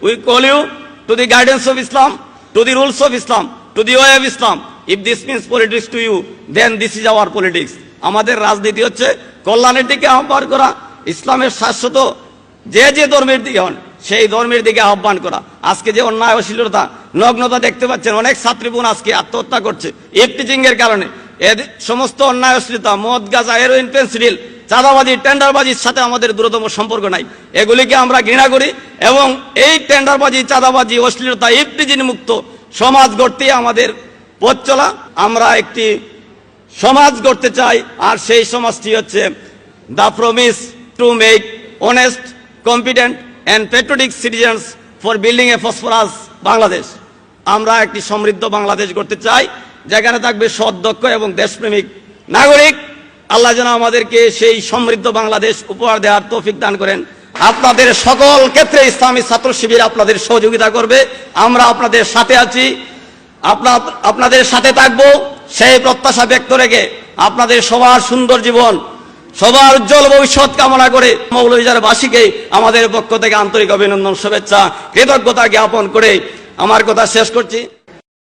We call you to the guidance of Islam, to the rules of Islam, to the way of Islam. If this means politics to you, then this is our politics. আমাদের রাজনীতি হচ্ছে কল্যাণের দিকে আহ্বান করা, ইসলামের শাশ্বত যে ধর্মের দিকে হন সেই ধর্মের দিকে আহ্বান করা। আজকে যে অন্যায় অশ্লীলতা নগ্নতা দেখতে পাচ্ছেন, অনেক ছাত্রী বোন আজকে আত্মহত্যা করছে ইফটিজিং এর কারণে। এর সমস্ত অন্যায় অশ্লীলতা, মদ, গাঁজা, হেরোইন, পেন্সিডিল, চাঁদাবাজি, টেন্ডারবাজির সাথে আমাদের দূরতম সম্পর্ক নাই। এগুলিকে আমরা ঘৃণা করি এবং এই টেন্ডারবাজি, চাঁদাবাজি, অশ্লীলতা, ইফটিজিং মুক্ত সমাজ গড়তে আমাদের পথ চলা। আমরা একটি সমাজ গড়তে চাই, আর সেই সমাজটি হচ্ছে the promise to make honest, competent and patriotic citizens for building a prosperous Bangladesh. আমরা একটি সমৃদ্ধ বাংলাদেশ গড়তে চাই, যেখানে থাকবে সৎ, দক্ষ এবং দেশপ্রেমিক নাগরিক। আল্লাহ যেন আমাদেরকে সেই সমৃদ্ধ বাংলাদেশ উপহার দেওয়ার তৌফিক দান করেন। আপনাদের সকল ক্ষেত্রে ইসলামী ছাত্র শিবির আপনাদের সহযোগিতা করবে। আমরা আপনাদের সাথে আছি, আপনাদের সাথে থাকবো সেই প্রত্যাশা ব্যক্ত রেখে আপনাদের সবার সুন্দর জীবন, সবার উজ্জ্বল ভবিষ্যৎ কামনা করে মৌলভীবাসীকে আমাদের পক্ষ থেকে আন্তরিক অভিনন্দন, শুভেচ্ছা, কৃতজ্ঞতা জ্ঞাপন করে আমার কথা শেষ করছি।